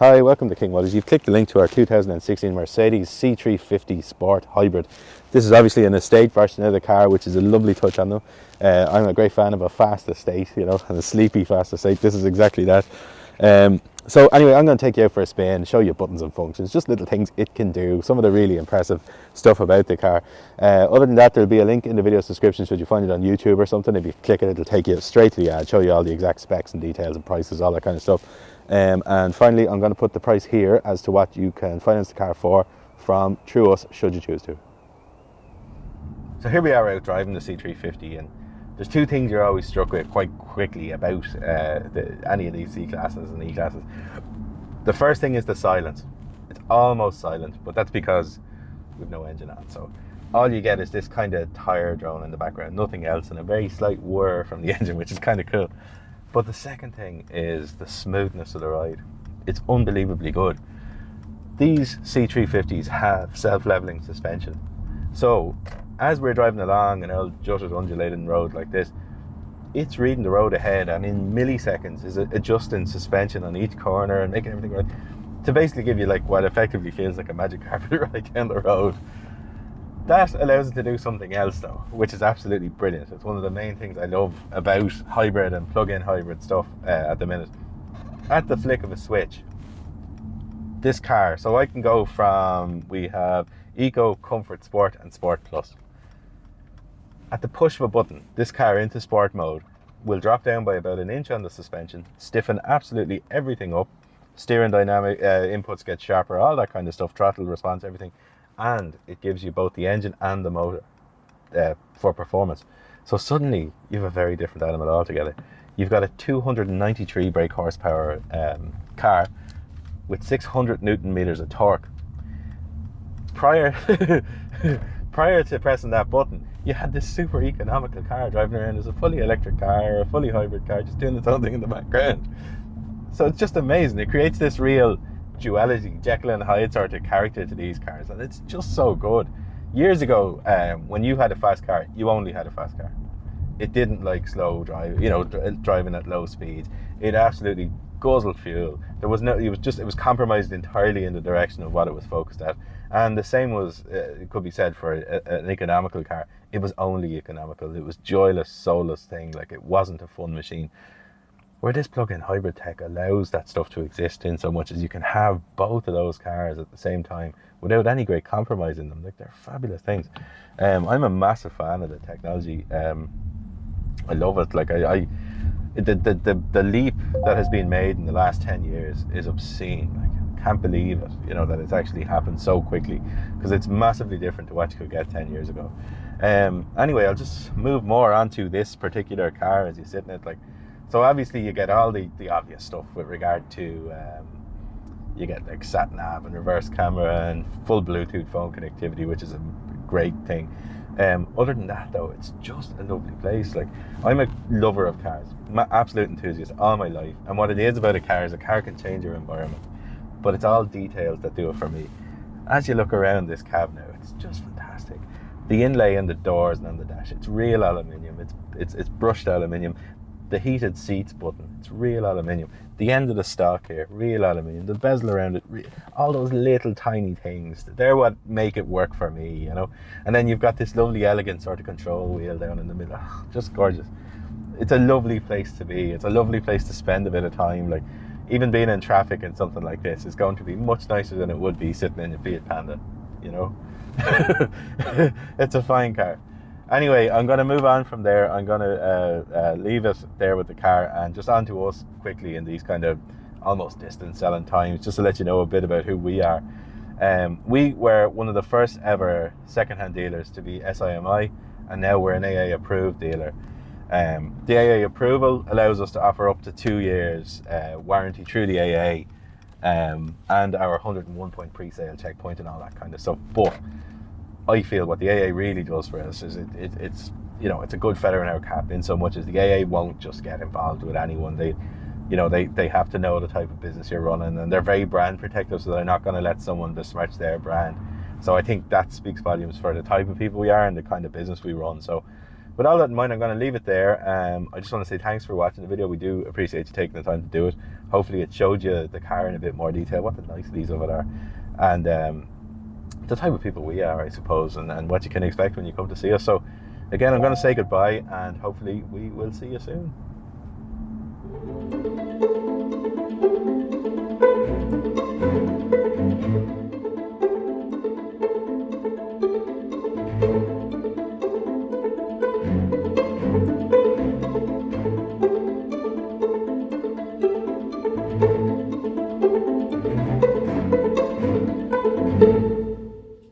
Hi, welcome to King Motors. You've clicked the link to our 2016 Mercedes C350 Sport Hybrid. This is obviously an estate version of the car, which is a lovely touch on them. I'm a great fan of a fast estate, you know, and a sleepy fast estate. This is exactly that. So anyway, I'm going to take you out for a spin, show you buttons and functions, just little things it can do, some of the really impressive stuff about the car. Other than that, there'll be a link in the video's description should you find it on YouTube or something. If you click it, it'll take you straight to the ad, show you all the exact specs and details and prices, all that kind of stuff. And finally, I'm going to put the price here as to what you can finance the car for from through us, should you choose to. So here we are out driving the C350, and there's two things you're always struck with quite quickly about any of these C classes and E classes. The first thing is the silence. It's almost silent, but that's because we've no engine on. So all you get is this kind of tire drone in the background, nothing else, and a very slight whir from the engine, which is kind of cool. But the second thing is the smoothness of the ride. It's unbelievably good. These C350s have self-leveling suspension. So as we're driving along an old jutted undulating road like this, it's reading the road ahead and in milliseconds is adjusting suspension on each corner and making everything right to basically give you like what effectively feels like a magic carpet ride down the road. That allows it to do something else though, which is absolutely brilliant. It's one of the main things I love about hybrid and plug-in hybrid stuff at the minute. At the flick of a switch, this car, so I can go from, we have Eco, Comfort, Sport and Sport Plus. At the push of a button, this car into Sport mode will drop down by about an inch on the suspension, stiffen absolutely everything up, steering dynamic inputs get sharper, all that kind of stuff, throttle response, everything. And it gives you both the engine and the motor for performance. So suddenly you have a very different animal altogether. You've got a 293 brake horsepower car with 600 Newton meters of torque. Prior to pressing that button, you had this super economical car driving around as a fully electric car or a fully hybrid car, just doing its own thing in the background. So it's just amazing. It creates this real duality, Jekyll and Hyde sort of character to these cars, and it's just so good. Years ago, when you had a fast car, you only had a fast car. It didn't like slow drive, you know, driving at low speeds. It absolutely guzzled fuel. There was no, it was compromised entirely in the direction of what it was focused at. And the same was, it could be said for an economical car. It was only economical. It was joyless, soulless thing. Like, it wasn't a fun machine. Where this plug-in hybrid tech allows that stuff to exist in so much as you can have both of those cars at the same time without any great compromise in them. Like, they're fabulous things. I'm a massive fan of the technology. I love it. Like, the leap that has been made in the last 10 years is obscene. Like, I can't believe it, you know, that it's actually happened so quickly, because it's massively different to what you could get 10 years ago. Anyway, I'll just move more onto this particular car as you sit in it. Like, so obviously you get all the obvious stuff with regard to, you get like Sat-Nav and reverse camera and full Bluetooth phone connectivity, which is a great thing. Other than that though, it's just a lovely place. Like, I'm a lover of cars, my absolute enthusiast all my life. And what it is about a car is a car can change your environment, but it's all details that do it for me. As you look around this cab now, it's just fantastic. The inlay in the doors and on the dash, it's real aluminium, it's brushed aluminium. The heated seats button, it's real aluminium. The end of the stock here, real aluminium. The bezel around it, all those little tiny things, they're what make it work for me, you know. And then you've got this lovely elegant sort of control wheel down in the middle. Oh, just gorgeous. It's a lovely place to be. It's a lovely place to spend a bit of time. Like, even being in traffic and something like this is going to be much nicer than it would be sitting in a Fiat Panda, you know. It's a fine car. Anyway, I'm going to move on from there. I'm going to leave it there with the car and just on to us quickly in these kind of almost distant selling times, just to let you know a bit about who we are. We were one of the first ever second-hand dealers to be SIMI, and now we're an AA approved dealer. The AA approval allows us to offer up to 2 years warranty through the AA, and our 101-point pre-sale checkpoint and all that kind of stuff. But I feel what the AA really does for us is it's you know, it's a good feather in our cap, in so much as the AA won't just get involved with anyone. They have to know the type of business you're running, and they're very brand protective, so they're not going to let someone besmirch their brand. So I think that speaks volumes for the type of people we are and the kind of business we run. So with all that in mind, I'm going to leave it there. I just want to say thanks for watching the video. We do appreciate you taking the time to do it. Hopefully it showed you the car in a bit more detail, what the niceties of it are, and the type of people we are, I suppose, and what you can expect when you come to see us. So again, I'm going to say goodbye, and hopefully we will see you soon.